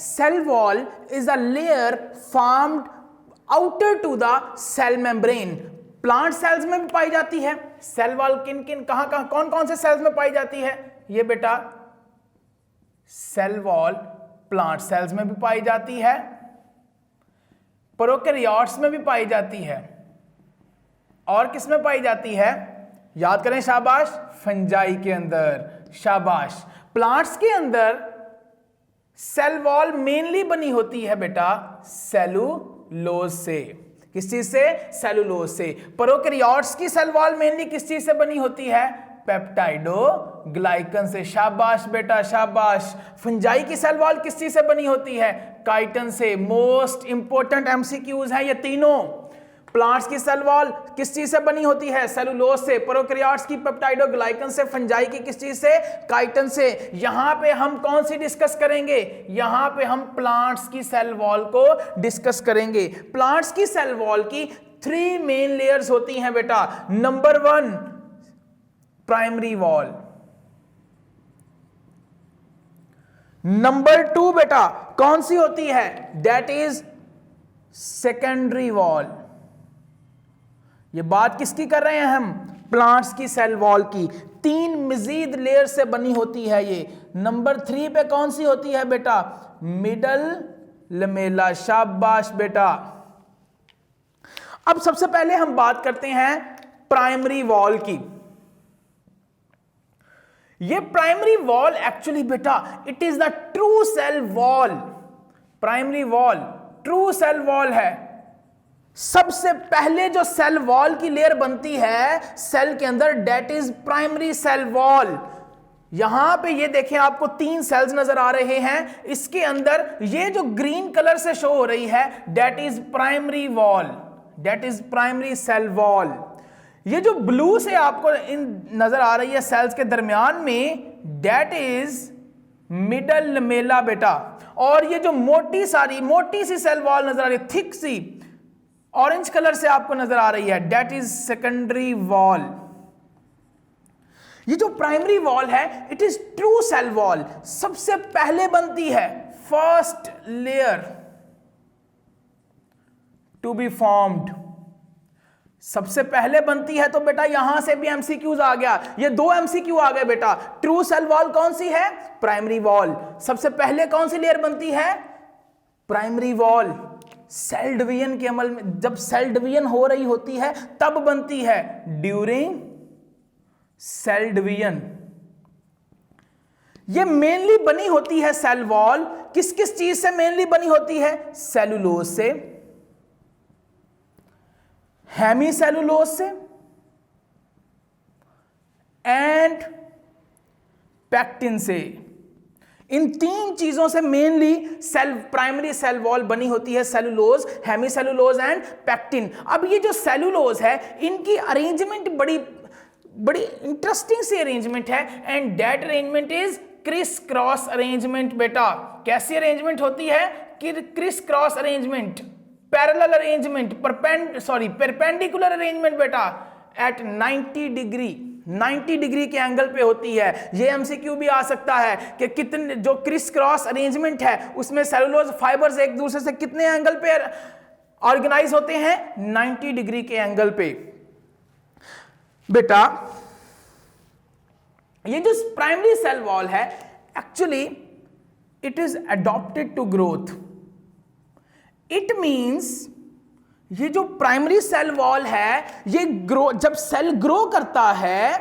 Cell wall is a layer formed outer to the cell membrane. Plant cells में भी पाई जाती है cell wall. किन किन कहां कहां कौन कौन से सेल्स में पाई जाती है? ये बेटा सेल वॉल प्लांट सेल्स में भी पाई जाती है, प्रोकैरियोट्स में भी पाई जाती है, और किस में पाई जाती है? याद करें, शाबाश, फंजाई के अंदर, शाबाश। प्लांट्स के अंदर सेल वॉल मेनली बनी होती है बेटा सेलुलोज से। किस चीज से? सेलुलोज से। प्रोकैरियोट्स की सेल वॉल मेनली किस चीज से बनी होती है? पेप्टाइडोग्लाइकन से। शाबाश बेटा, शाबाश। फंजाई की सेल वॉल किस चीज से बनी होती है? काइटिन से। मोस्ट इंपोर्टेंट एमसीक्यूज हैं ये तीनों। प्लांट्स की सेल वॉल किस चीज से बनी होती है? सेलुलोज से। प्रोकैरियोट्स की पेप्टाइडोग्लाइकन से। फंजाई की किस चीज से? काइटिन से। यहां पे हम कौन सी डिस्कस करेंगे? यहां पे हम प्लांट्स की सेल वॉल को डिस्कस करेंगे। प्लांट्स की सेल वॉल की 3 मेन लेयर्स होती हैं बेटा। नंबर 1 प्राइमरी वॉल, नंबर 2 बेटा कौन सी होती है? That is secondary wall. ये बात किसकी कर रहे हैं हम? प्लांट्स की सेल वॉल की। 3 मजीद लेयर से बनी होती है ये। नंबर 3 पे कौन सी होती है बेटा? Middle Lamela. शाबाश बेटा। अब सबसे पहले हम बात करते हैं प्राइमरी वॉल की। ये प्राइमरी वॉल एक्चुअली बेटा it is the true cell wall. Primary wall true cell wall है। सबसे पहले जो सेल वॉल की लेयर बनती है सेल के अंदर, that is primary cell wall. यहां पे ये देखें, आपको 3 सेल्स नजर आ रहे हैं। इसके अंदर ये जो ग्रीन कलर से शो हो रही है that is primary wall, that is primary cell wall. ये जो ब्लू से आपको नजर आ रही है सेल्स के दरमियान में, डेट इज मिडल लमेला बेटा। और ये जो मोटी सी सेल वॉल नजर आ रही है, थिक सी ऑरेंज कलर से आपको नजर आ रही है, डेट इज सेकेंडरी वॉल। ये जो प्राइमरी वॉल है it is true cell wall. सबसे पहले बनती है, first layer to be formed, सबसे पहले बनती है। तो बेटा यहां से भी एमसीक्यूज आ गया, ये 2 एमसीक्यू आ गए बेटा। ट्रू सेल वॉल कौन सी है? Primary wall. सबसे पहले कौन सी लेयर बनती है? Primary wall. सेल डिवीजन के अमल में, जब सेल डिवीजन हो रही होती है तब बनती है, ड्यूरिंग सेल डिवीजन। ये मेनली बनी होती है सेल वॉल किस किस चीज से मेनली बनी होती है? सेलुलोज से, हेमीसेलुलोज से एंड पैक्टिन से। इन 3 चीजों से मेनली प्राइमरी सेल वॉल बनी होती है, सेलुलोज, हेमीसेलुलोज एंड पैक्टिन। अब ये जो सेलुलोज है इनकी अरेंजमेंट बड़ी इंटरेस्टिंग सी अरेंजमेंट है, and that arrangement is criss cross arrangement बेटा। कैसी अरेंजमेंट होती है? Criss cross arrangement, parallel arrangement, perpendicular arrangement बेटा, एट 90 डिग्री के एंगल पे होती है। ये एमसीक्यू भी आ सकता है कि कितने जो क्रिस क्रॉस अरेंजमेंट है उसमें सेलुलोज फाइबर्स एक दूसरे से कितने एंगल पे ऑर्गेनाइज होते हैं? 90 डिग्री के एंगल पे। बेटा ये जो प्राइमरी सेल वॉल है actually it is adopted to growth. It means ये जो प्राइमरी सेल वॉल है ये जब सेल ग्रो करता है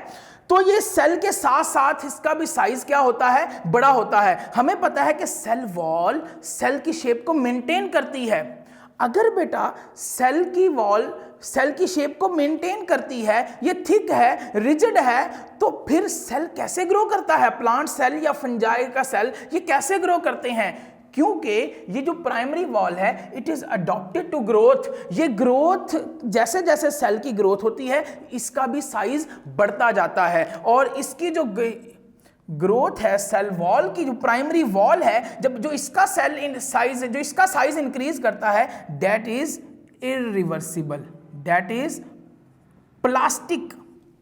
तो ये सेल के साथ साथ इसका भी साइज क्या होता है? बड़ा होता है। हमें पता है कि सेल वॉल सेल की शेप को मेंटेन करती है। अगर बेटा सेल की वॉल सेल की शेप को मेंटेन करती है, ये थिक है, रिजिड है, तो फिर सेल कैसे ग्रो करता है? प्लांट सेल या फंजाई का सेल ये कैसे ग्रो करते हैं? क्योंकि ये जो प्राइमरी वॉल है it is adopted to growth. ये ग्रोथ जैसे जैसे सेल की ग्रोथ होती है इसका भी साइज बढ़ता जाता है, और इसकी जो ग्रोथ है सेल वॉल की, जो प्राइमरी वॉल है, जब जो इसका साइज इंक्रीज करता है that is irreversible, that is plastic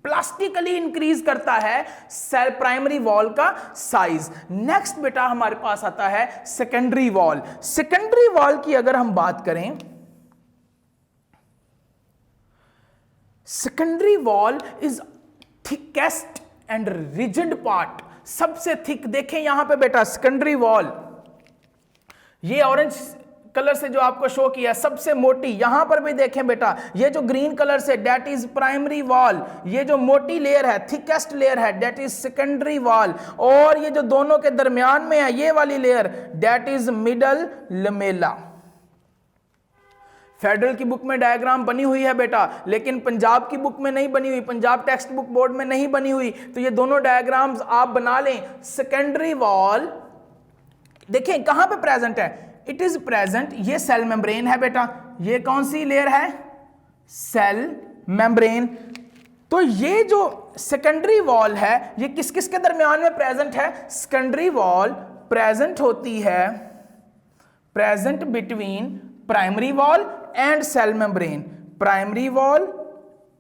plastically increase करता है सेल प्राइमरी वॉल का साइज। नेक्स्ट बेटा हमारे पास आता है सेकेंडरी वॉल। सेकेंडरी वॉल की अगर हम बात करें, secondary wall is thickest and rigid part, सबसे थिक। देखें यहां पे बेटा सेकेंडरी वॉल, ये ऑरेंज कलर से जो आपको शो किया सबसे मोटी, यहां पर भी देखें बेटा ये जो green colour say that is primary wall, ये जो मोटी लेयर है थिकेस्ट लेयर है दैट इज सेकेंडरी वॉल, और ये जो दोनों के दरमियान में है ये वाली layer that is middle Lamela. Federal की बुक में डायग्राम बनी हुई है बेटा, लेकिन पंजाब की बुक में नहीं बनी हुई, पंजाब टेक्स्ट बुक बोर्ड में नहीं बनी हुई, तो ये दोनों डायग्राम्स आप बना लें। सेकेंडरी वॉल देखें कहां पे प्रेजेंट है, इट इज प्रेजेंट, ये सेल मेम्ब्रेन है बेटा, ये कौन सी लेयर है, सेल मेम्ब्रेन। तो ये जो सेकेंडरी वॉल है ये किस किस के दरमियान में प्रेजेंट है, सेकेंडरी वॉल प्रेजेंट होती है, present between primary wall and cell membrane, primary wall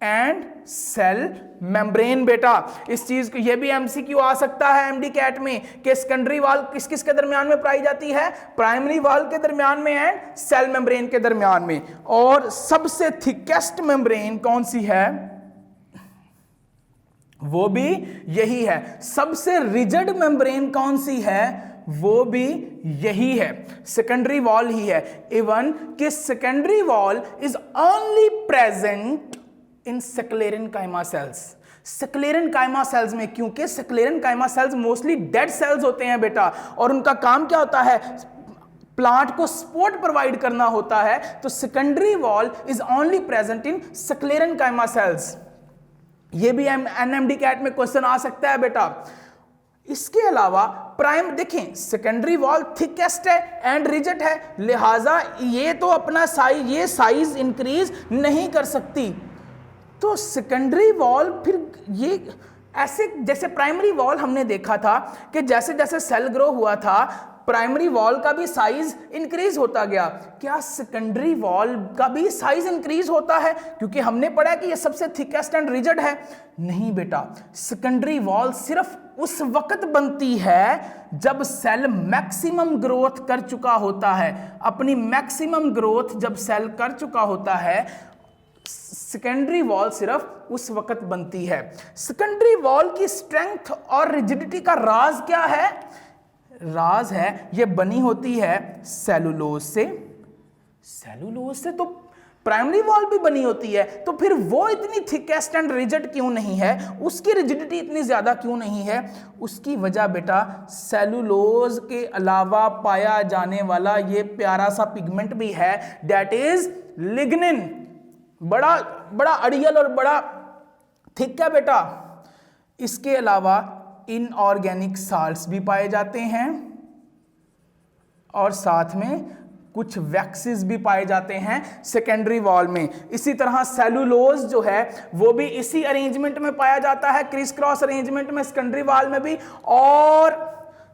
and cell membrane. बेटा इस चीज को, ये भी एमसीक्यू आ सकता है एमडी कैट में कि सेकेंडरी वॉल किस किस के दरमियान में पाई जाती है, प्राइमरी वॉल के दरमियान में एंड सेल मेम्ब्रेन के दरमियान में। और सबसे थिकेस्ट मेम्ब्रेन कौन सी है, वो भी यही है। सबसे रिजिड मेम्ब्रेन कौन सी है, वो भी यही है, सेकेंडरी वॉल ही है। इवन कि secondary wall is only present in sclerenchyma cells, sclerenchyma cells में, क्योंकि sclerenchyma cells mostly dead cells होते हैं बेटा, और उनका काम क्या होता है, प्लांट को सपोर्ट प्रोवाइड करना होता है। तो secondary wall is only present in sclerenchyma cells. ये भी एनएमडी कैट में क्वेश्चन आ सकता है बेटा। इसके अलावा प्राइम देखें, सेकेंडरी वॉल थिकेस्ट है एंड रिजिड है, लिहाजा ये तो अपना साइज, ये साइज इंक्रीज नहीं कर सकती। तो सेकेंडरी वॉल फिर ये ऐसे, जैसे प्राइमरी वॉल हमने देखा था कि जैसे जैसे सेल ग्रो हुआ था प्राइमरी वॉल का भी साइज इंक्रीज होता गया, क्या सेकेंडरी वॉल का भी साइज इंक्रीज होता है, क्योंकि हमने पढ़ा कि ये सबसे थिकेस्ट एंड रिजिड है। नहीं बेटा, सेकेंडरी वॉल सिर्फ उस वक्त बनती है जब सेल मैक्सिमम ग्रोथ कर चुका होता है, अपनी मैक्सिमम ग्रोथ जब सेल कर चुका होता है, सेकेंडरी वॉल सिर्फ उस वक्त बनती है। सेकेंडरी वॉल की स्ट्रेंथ और रिजिडिटी का राज क्या है, राज है ये बनी होती है सेलुलोज से, सेलुलोज से तो प्राइमरी वॉल भी बनी होती है, तो फिर वो इतनी थिकेस्ट एंड रिजिड क्यों नहीं है, उसकी रिजिडिटी इतनी ज्यादा क्यों नहीं है, उसकी वजह बेटा सेलुलोज के अलावा पाया जाने वाला ये प्यारा सा पिगमेंट भी है दैट इज लिग्निन। बड़ा बड़ा अड़ियल और बड़ा थिक है बेटा। इसके अलावा इनऑर्गेनिक साल्ट्स भी पाए जाते हैं और साथ में कुछ वैक्सेस भी पाए जाते हैं सेकेंडरी वॉल में। इसी तरह सेलुलोज जो है वो भी इसी अरेंजमेंट में पाया जाता है, क्रिस क्रॉस अरेंजमेंट में सेकेंडरी वॉल में भी। और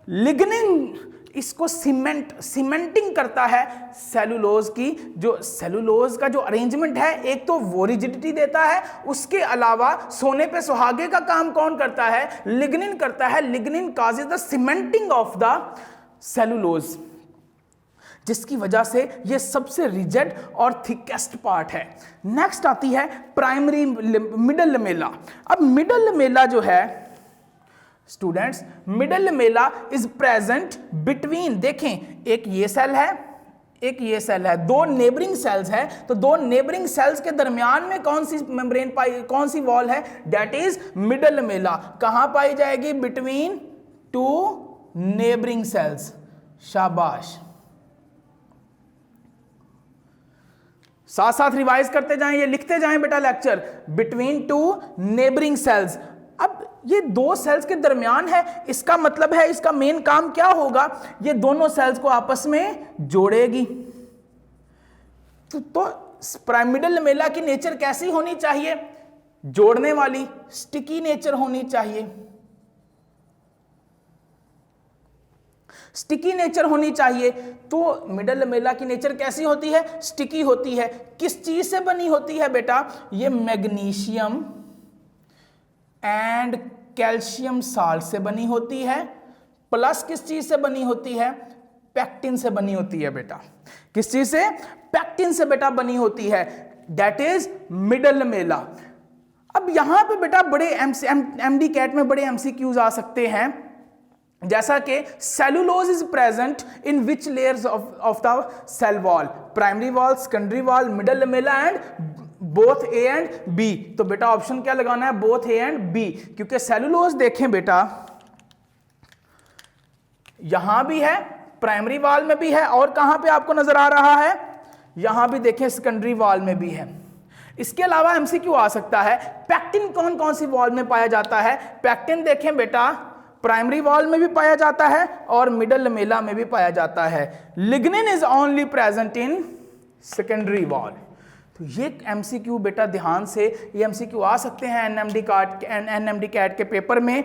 लिग्निन इसको सीमेंटिंग करता है सेलुलोज की, जो सेलुलोज का जो अरेंजमेंट है एक तो वो रिजिडिटी देता है, उसके अलावा सोने पे सुहागे का काम कौन करता है, लिग्निन करता है। Lignin causes the cementing of the cellulose, जिसकी वजह से ये सबसे रिजिड और थिकेस्ट पार्ट है। नेक्स्ट आती है प्राइमरी मिडल लमेला। अब मिडल लमेला जो है students, middle Lamela is present between, देखें एक ये सेल है एक ये सेल है, दो नेबरिंग सेल्स है, तो दो नेबरिंग सेल्स के दरमियान में कौन सी मेम्ब्रेन पाई, कौन सी वॉल है, दैट इज मिडल लमेला। कहां पाई जाएगी, बिटवीन टू नेबरिंग सेल्स। शाबाश, साथ साथ रिवाइज करते जाएं, ये लिखते जाएं बेटा lecture, between two neighbouring cells. अब ये दो सेल्स के दरमियान है, इसका मतलब है इसका मेन काम क्या होगा, ये दोनों सेल्स को आपस में जोड़ेगी। तो पिरामिडल लमेला की नेचर कैसी होनी चाहिए, जोड़ने वाली, स्टिकी नेचर होनी चाहिए, स्टिकी नेचर होनी चाहिए। तो मिडल लमेला की नेचर कैसी होती है, स्टिकी होती है। किस चीज से बनी होती है बेटा, ये मैग्नीशियम एंड कैल्शियम साल्ट से बनी होती है, प्लस किस चीज से बनी होती है? पैक्टिन से बनी होती है बेटा। किस चीज से? पैक्टिन से बेटा बनी होती है, दैट इज मिडल लेमेला। अब यहां पे बेटा बड़े एमडी कैट में बड़े एमसीक्यूज आ सकते हैं, जैसा कि cellulose is present in which layers of the cell wall? Primary wall, secondary wall, middle lamella and both A and B. तो बेटा ऑप्शन क्या लगाना है? बोथ ए एंड बी, क्योंकि सेलुलोज देखें बेटा यहां भी है, प्राइमरी वॉल में भी है, और कहां पे आपको नजर आ रहा है? यहां भी देखें सेकेंडरी वॉल में भी है। इसके अलावा एमसीक्यू आ सकता है, पैक्टिन कौन कौन सी वॉल में पाया जाता है? पैक्टिन देखें बेटा प्राइमरी वॉल में भी पाया जाता है और मिडल लेमेला में भी पाया जाता है। Lignin is only present in secondary wall. तो ये एमसीक्यू बेटा ध्यान से, ये एमसीक्यू आ सकते हैं एनएमडी कैट के पेपर में।